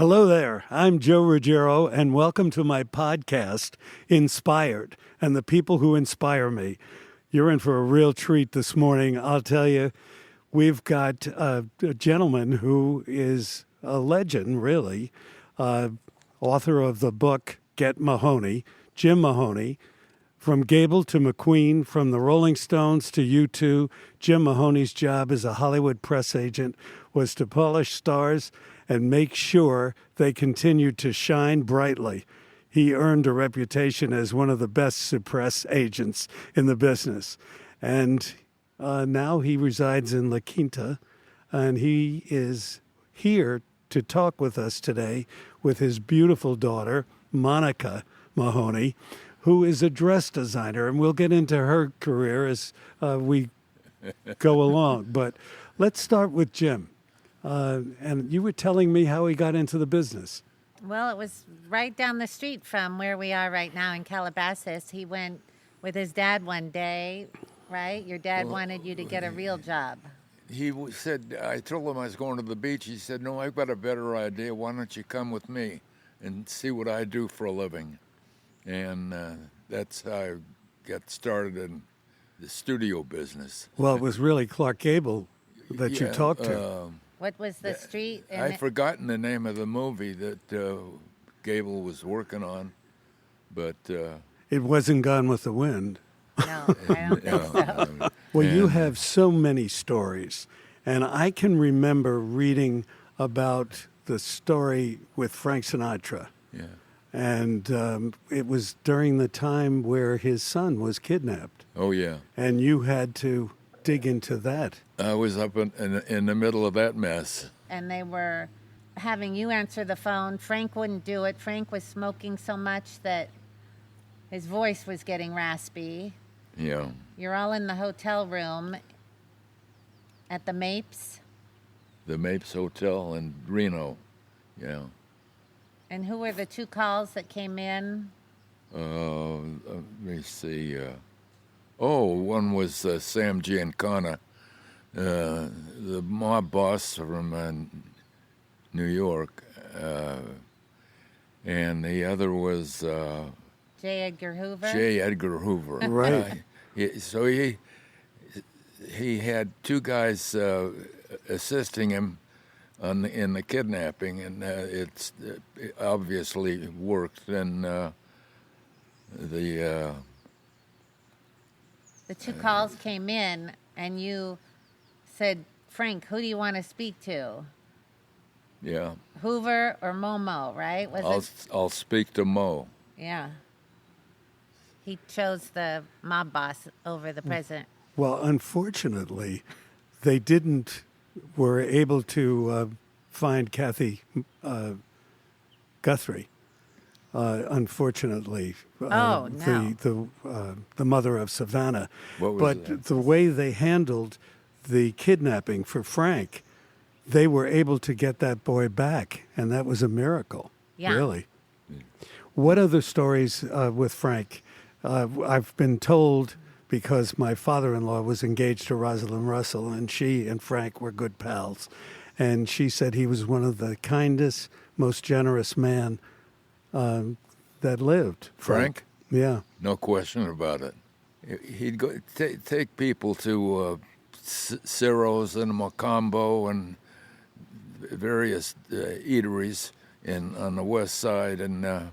Hello there. I'm Joe Ruggiero, and welcome to my podcast, Inspired, and the people who inspire me. You're in for a real treat this morning. I'll tell you, we've got a gentleman who is a legend, really, author of the book Get Mahoney, Jim Mahoney. From Gable to McQueen, from the Rolling Stones to U2, Jim Mahoney's job as a Hollywood press agent was to polish stars and make sure they continued to shine brightly. He earned a reputation as one of the best press agents in the business. And now he resides in La Quinta, and he is here to talk with us today with his beautiful daughter, Monica Mahoney, who is a dress designer, and we'll get into her career as we go along. But let's start with Jim. And you were telling me how he got into the business. Well, it was right down the street from where we are right now in Calabasas. He went with his dad one day, right? Your dad wanted you to get a real job. He said, I told him I was going to the beach. He said, no, I've got a better idea. Why don't you come with me and see what I do for a living? And that's how I got started in the studio business. Well, it was really Clark Gable that you talked to. What was the street? I've forgotten the name of the movie that Gable was working on, but... It wasn't Gone with the Wind. No, I don't think so. Well, you have so many stories, and I can remember reading about the story with Frank Sinatra. Yeah. And it was during the time where his son was kidnapped. Oh, yeah. And you had to dig into that. I was up in the middle of that mess. And they were having you answer the phone. Frank wouldn't do it. Frank was smoking so much that his voice was getting raspy. Yeah. You're all in the hotel room at the Mapes. The Mapes Hotel in Reno, yeah. And who were the two calls that came in? Let me see. One was Sam Giancana, the mob boss from New York, and the other was J. Edgar Hoover. J. Edgar Hoover. Right. So he had two guys assisting him in the kidnapping, and it obviously worked. And the two calls came in, and you said, Frank, who do you want to speak to? Yeah. Hoover or Momo, right? I'll speak to Mo. Yeah. He chose the mob boss over the president. Well, unfortunately, they were able to find Kathy Guthrie. Unfortunately, no. the mother of Savannah. What was but that? The way they handled the kidnapping for Frank, they were able to get that boy back, and that was a miracle. Yeah. Really. What other stories with Frank? I've been told, because my father-in-law was engaged to Rosalind Russell, and she and Frank were good pals. And she said he was one of the kindest, most generous man that lived. Frank? Yeah. No question about it. He'd go take people to Ciro's and Macombo and various eateries on the west side. And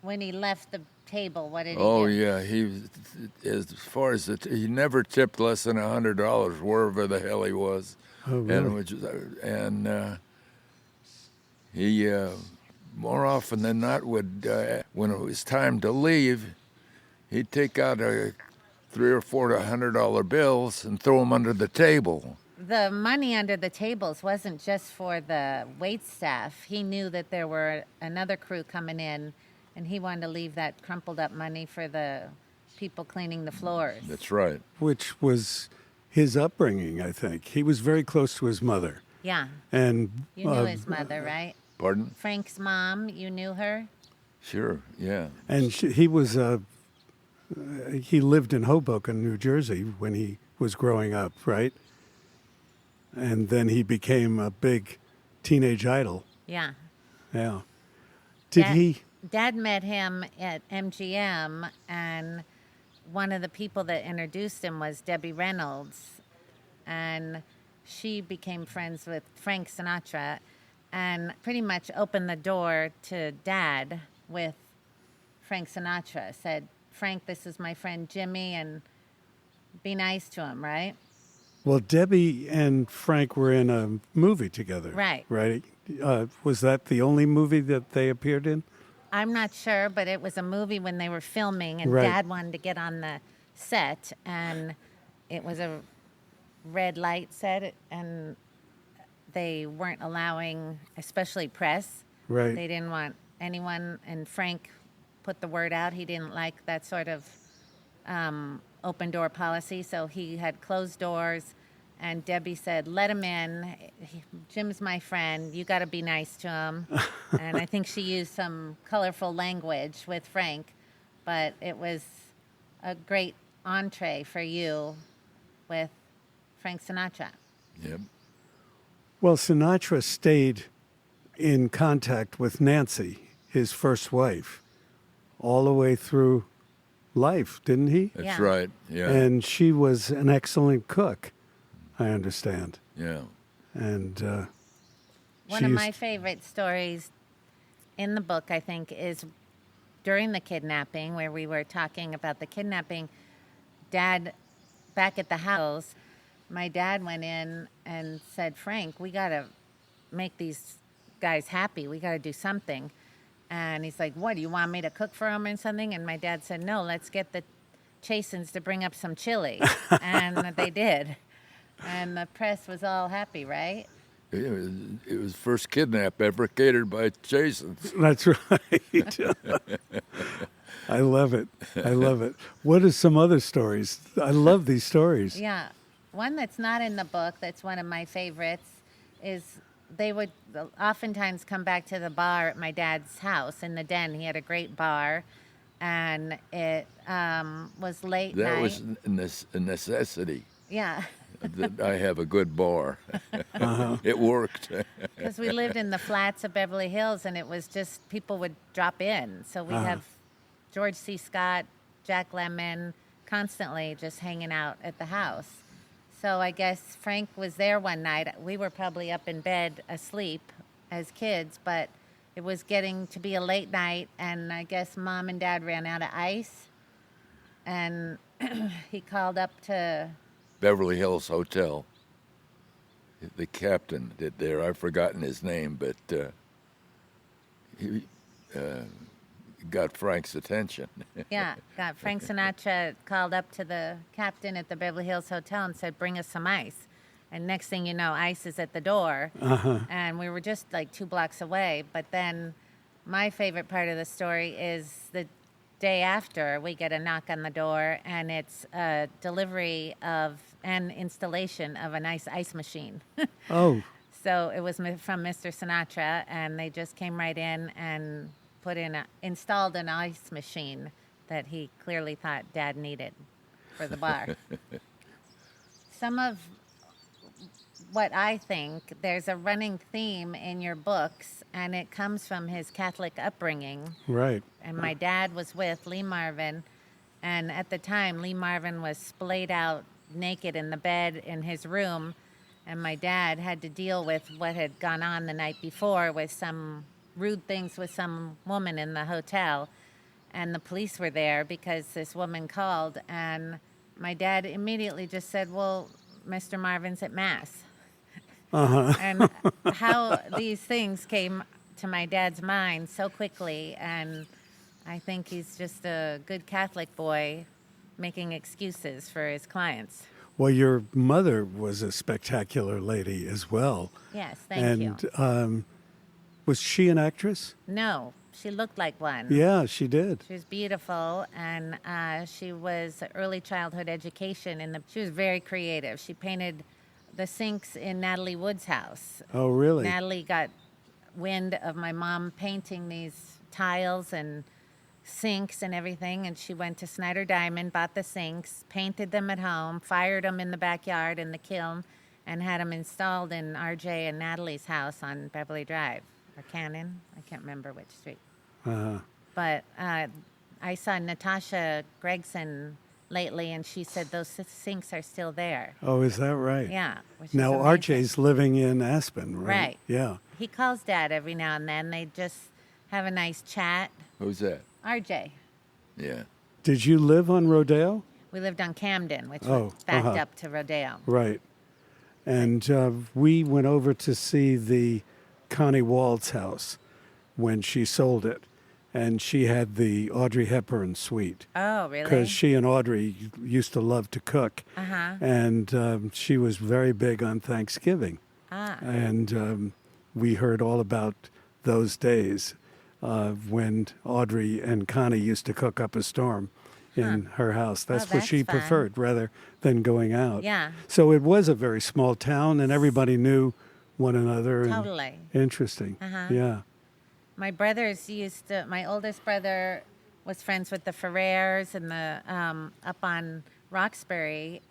When he left the table, what did he do? oh yeah, as far as he never tipped less than $100 wherever the hell he was. Oh, really? And he more often than not would when it was time to leave, he'd take out $300 or $400 bills and throw them under the table. The money under the tables wasn't just for the wait staff. He knew that there were another crew coming in, and he wanted to leave that crumpled up money for the people cleaning the floors. That's right. Which was his upbringing, I think. He was very close to his mother. Yeah. And You knew his mother, right? Pardon? Frank's mom, you knew her? Sure, yeah. And he lived in Hoboken, New Jersey when he was growing up, right? And then he became a big teenage idol. Yeah. Yeah. Did Dad, he? Dad met him at MGM, and one of the people that introduced him was Debbie Reynolds, and she became friends with Frank Sinatra, and pretty much opened the door to Dad with Frank Sinatra. Said, "Frank, this is my friend Jimmy, and be nice to him, right?" Well, Debbie and Frank were in a movie together. Right. Right. Was that the only movie that they appeared in? I'm not sure, but it was a movie when they were filming, and Right. Dad wanted to get on the set, and it was a red light set, and they weren't allowing, especially press. Right. They didn't want anyone, and Frank put the word out. He didn't like that sort of open door policy, so he had closed doors. And Debbie said, "Let him in. Jim's my friend. You got to be nice to him." And I think she used some colorful language with Frank, but it was a great entree for you with Frank Sinatra. Yep. Well, Sinatra stayed in contact with Nancy, his first wife, all the way through life, didn't he? That's Yeah. right. Yeah. And she was an excellent cook, I understand. yeah. And One she of used- my favorite stories in the book, I think, is during the kidnapping, where we were talking about the kidnapping. Dad, back at the house, my dad went in and said, "Frank, we got to make these guys happy. We got to do something." And he's like, "What, do you want me to cook for them or something?" And my dad said, "No, let's get the Chasins to bring up some chili." And they did. And the press was all happy, right? It was first kidnap ever catered by Jason's. that's right. I love it. I love it. What are some other stories? I love these stories. Yeah. One that's not in the book, that's one of my favorites, is they would oftentimes come back to the bar at my dad's house in the den. He had a great bar, and it was late That night. was a necessity Yeah, that I have a good bar. It worked. because we lived in the flats of Beverly Hills, and it was just people would drop in. So we'd have George C. Scott, Jack Lemmon, constantly just hanging out at the house. So I guess Frank was there one night. We were probably up in bed asleep as kids, but it was getting to be a late night, and I guess Mom and Dad ran out of ice, and he called up to, Beverly Hills Hotel. The captain did there. I've forgotten his name, but he got Frank's attention. got Frank Sinatra called up to the captain at the Beverly Hills Hotel and said, "Bring us some ice." And next thing you know, ice is at the door. And we were just like 2 blocks away. But then my favorite part of the story is the day after we get a knock on the door, and it's a delivery of an installation of a nice ice machine. Oh, So it was from Mr. Sinatra, and they just came right in and installed an ice machine that he clearly thought Dad needed for the bar. Some of what I think, there's a running theme in your books, and it comes from his Catholic upbringing. right. And my dad was with Lee Marvin, and at the time, Lee Marvin was splayed out naked in the bed in his room, and my dad had to deal with what had gone on the night before with some rude things with some woman in the hotel, and the police were there because this woman called, and my dad immediately just said, "Well, Mr. Marvin's at Mass." And how these things came to my dad's mind so quickly, and I think he's just a good Catholic boy making excuses for his clients. Well, your mother was a spectacular lady as well. Yes, thank you. And was she an actress? No, she looked like one. Yeah, she did. She was beautiful, and she was early childhood education. She was very creative. She painted the sinks in Natalie Wood's house. Oh, really? Natalie got wind of my mom painting these tiles and sinks and everything, and she went to Snyder Diamond, bought the sinks, painted them at home, fired them in the backyard in the kiln, and had them installed in RJ and Natalie's house on Beverly Drive. or Cannon. I can't remember which street. Uh-huh. But I saw Natasha Gregson lately, and she said those sinks are still there. Oh, is that right? Yeah. Which is Now, amazing. RJ's living in Aspen, right? Right. Yeah. He calls Dad every now and then. They just have a nice chat. Who's that? RJ. Yeah. Did you live on Rodeo? We lived on Camden, which Oh, was backed uh-huh. up to Rodeo. Right. And we went over to see the Connie Wald's house when she sold it. And she had the Audrey Hepburn suite. Oh, really? Because she and Audrey used to love to cook. Uh-huh. And she was very big on Thanksgiving. Ah. And we heard all about those days when Audrey and Connie used to cook up a storm in her house. That's what that's she fun. preferred rather than going out. Yeah. So it was a very small town, and everybody knew one another. And Totally. interesting. Uh-huh. Yeah. My brothers used to, my oldest brother was friends with the Ferrers and the up on Roxbury.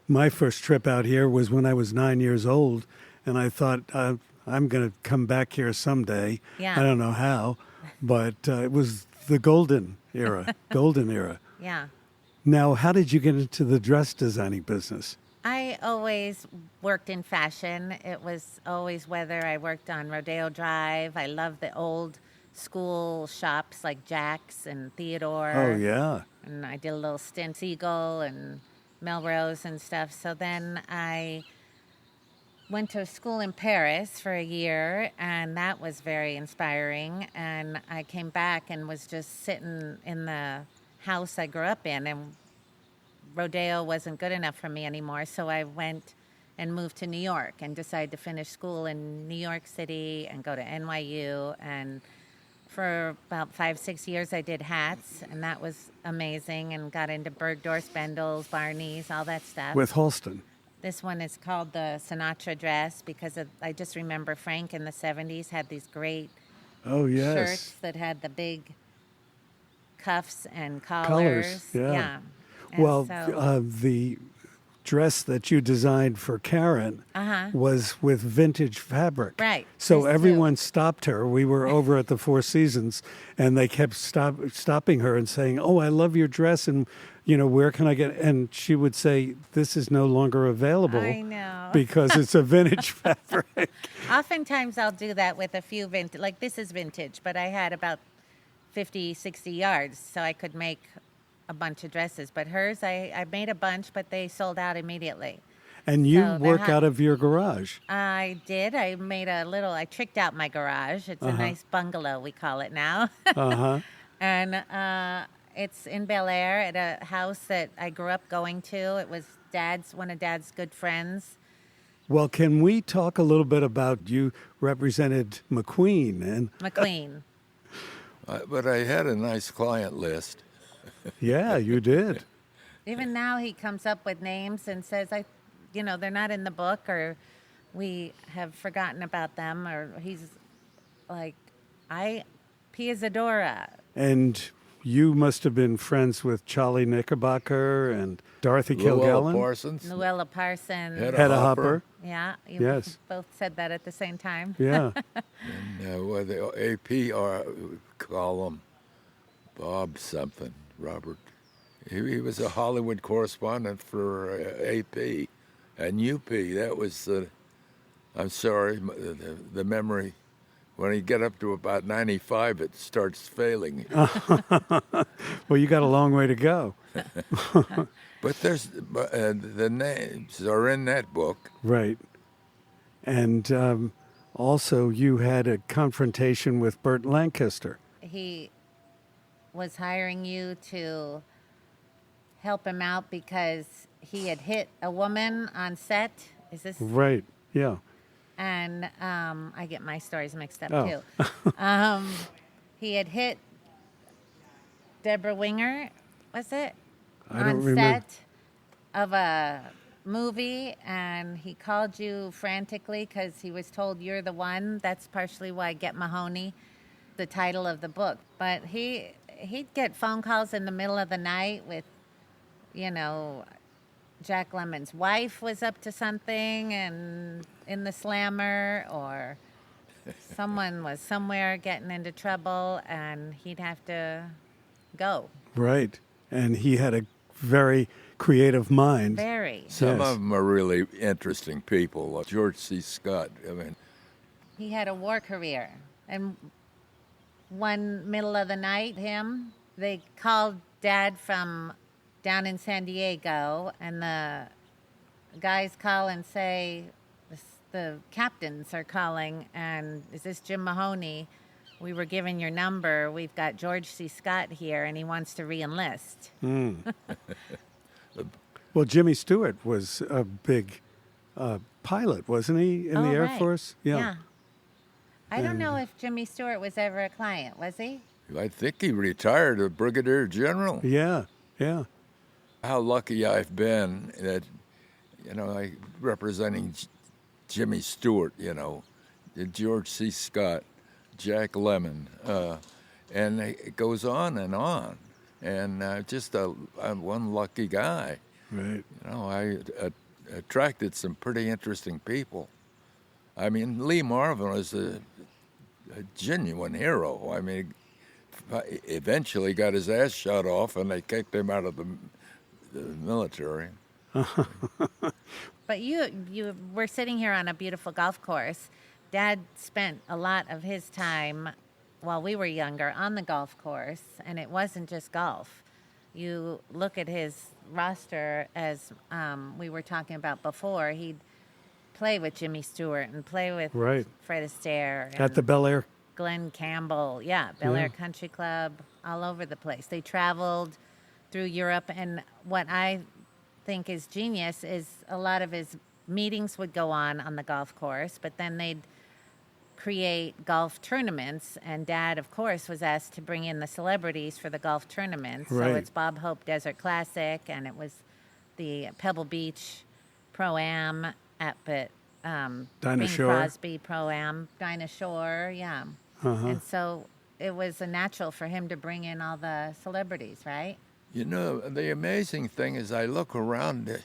My first trip out here was when I was 9 years old, and I thought, I'm going to come back here someday. Yeah. I don't know how, but it was the golden era. Golden era. Yeah. Now, how did you get into the dress designing business? I always worked in fashion. It was always whether I worked on Rodeo Drive. I love the old school shops like Jack's and Theodore. Oh, yeah. And I did a little stint at Eagle and Melrose and stuff. So then I went to school in Paris for a year, and that was very inspiring. And I came back and was just sitting in the house I grew up in, and Rodeo wasn't good enough for me anymore. So I went and moved to New York and decided to finish school in New York City and go to NYU. And for about 5-6 years, I did hats, and that was amazing, and got into Bergdorf, Spendels, Barney's, all that stuff. With Holston. This one is called the Sinatra dress because I just remember Frank in the 70s had these great Oh, yes. shirts that had the big cuffs and collars. Colors, yeah. And Well, so, the dress that you designed for Karen Uh-huh. was with vintage fabric. Right. So This too. everyone stopped her. We were over at the Four Seasons, and they kept stopping her and saying, "Oh, I love your dress, and where can I get?" And she would say, "This is no longer available." I know. Because it's a vintage fabric. Oftentimes I'll do that with a few vintage, like this is vintage, but I had about 50, 60 yards, so I could make a bunch of dresses. But hers, I made a bunch, but they sold out immediately. And you So they're work hot. out of your garage. I did. I tricked out my garage. It's a nice bungalow, we call it now. Uh-huh. And it's in Bel Air at a house that I grew up going to. It was one of Dad's good friends. Well, can we talk a little bit about you represented McQueen and McQueen. But I had a nice client list. yeah, you did. Even now he comes up with names and says, they're not in the book, or we have forgotten about them, or he's like, Piazzadora. And you must have been friends with Charlie Knickerbocker and Dorothy Luella Kilgallen. Parsons. Luella Parsons. Hedda Hopper. Yeah, you Yes. both said that at the same time. Yeah. With the AP column, Bob something, Robert. He was a Hollywood correspondent for AP and UP. That was, I'm sorry, the memory. When you get up to about 95, it starts failing. Well, you got a long way to go. But the names are in that book. Right. And also, you had a confrontation with Burt Lancaster. He was hiring you to help him out because he had hit a woman on set. Is this? Right. Yeah. And I get my stories mixed up Oh. too. He had hit Deborah Winger, was it? I don't on remember. set of a movie, and he called you frantically because he was told you're the one. That's partially why Get Mahoney, the title of the book. But he'd get phone calls in the middle of the night with, Jack Lemmon's wife was up to something and in the slammer, or someone was somewhere getting into trouble and he'd have to go. Right. And he had a very creative mind. Very. Some Yes. of them are really interesting people. Like George C. Scott. I mean, He had a war career. And one middle of the night, they called Dad from down in San Diego, and the guys call and say, the captains are calling, and is this Jim Mahoney? We were given your number. We've got George C. Scott here, and he wants to re-enlist. Well, Jimmy Stewart was a big pilot, wasn't he, in the Air right. Force? Yeah. I don't know if Jimmy Stewart was ever a client, was he? I think he retired a brigadier general. Yeah, yeah. How lucky I've been that, I representing Jimmy Stewart, George C. Scott, Jack Lemmon, and it goes on. And just I'm one lucky guy. Right. I attracted some pretty interesting people. I mean, Lee Marvin was a genuine hero. I mean, eventually got his ass shot off, and they kicked him out of the military. But you were sitting here on a beautiful golf course. Dad spent a lot of his time while we were younger on the golf course, and it wasn't just golf. You look at his roster, as we were talking about before, he'd play with Jimmy Stewart and play with Right. Fred Astaire. At the Bel Air. Glenn Campbell, Bel Air Country Club, all over the place. They traveled through Europe, and what I think is genius is a lot of his meetings would go on the golf course, but then they'd create golf tournaments, and Dad, of course, was asked to bring in the celebrities for the golf tournaments. Right. So it's Bob Hope Desert Classic, and it was the Pebble Beach Pro-Am at Dinah Bing Shore. Crosby Pro-Am, Dinah Shore, Uh-huh. And so it was a natural for him to bring in all the celebrities, right? The amazing thing is I look around,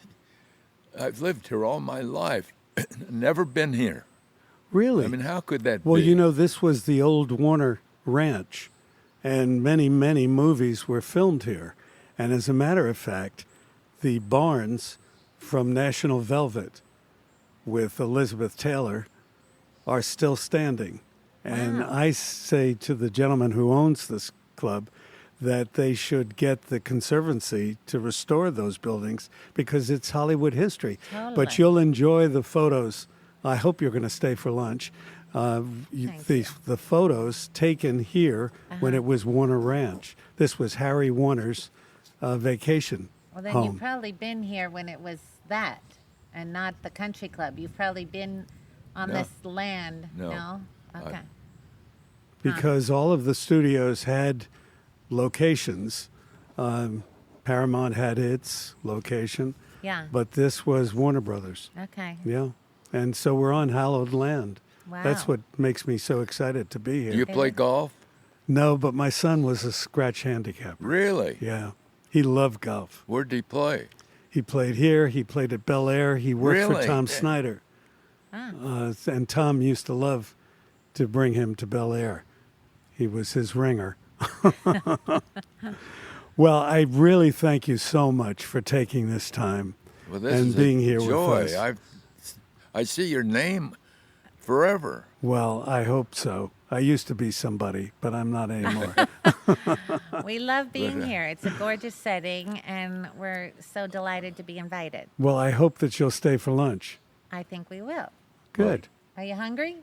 I've lived here all my life, never been here. Really? I mean, how could that Well, be? this was the old Warner Ranch, and many, many movies were filmed here. And as a matter of fact, the barns from National Velvet with Elizabeth Taylor are still standing. And Wow. I say to the gentleman who owns this club that they should get the Conservancy to restore those buildings because it's Hollywood history. Totally. But you'll enjoy the photos. I hope you're going to stay for lunch. Thank you. The photos taken here when it was Warner Ranch. This was Harry Warner's vacation Well, then home. you've probably been here when it was that and not the country club. You've probably been on No. this land. No. Okay. Because all of the studios had locations. Paramount had its location, Yeah. but this was Warner Brothers. Okay. Yeah. And so we're on hallowed land. That's Wow. what makes me so excited to be here. Do you play golf? No, but my son was a scratch handicapper. Really? Yeah. He loved golf. Where'd he play? He played here. He played at Bel Air. He worked for Really? Tom Yeah. Snyder. And Tom used to love to bring him to Bel Air. He was his ringer. Well, I really thank you so much for taking this time Well, this and is being a here joy. with us. I see your name forever. Well, I hope so. I used to be somebody, but I'm not anymore. We love being But, here. It's a gorgeous setting, and we're so delighted to be invited. Well, I hope that you'll stay for lunch. I think we will. Good. Are you hungry?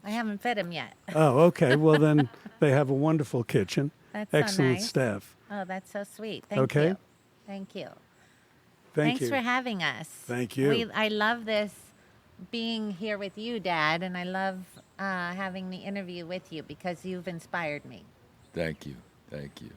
I haven't fed him yet. Oh, okay. Well, then they have a wonderful kitchen. That's so Excellent nice. staff. Oh, that's so sweet. Thank Okay. you. Thank you. Thank Thanks you. for having us. Thank you. I love this being here with you, Dad, and I love having the interview with you because you've inspired me. Thank you. Thank you.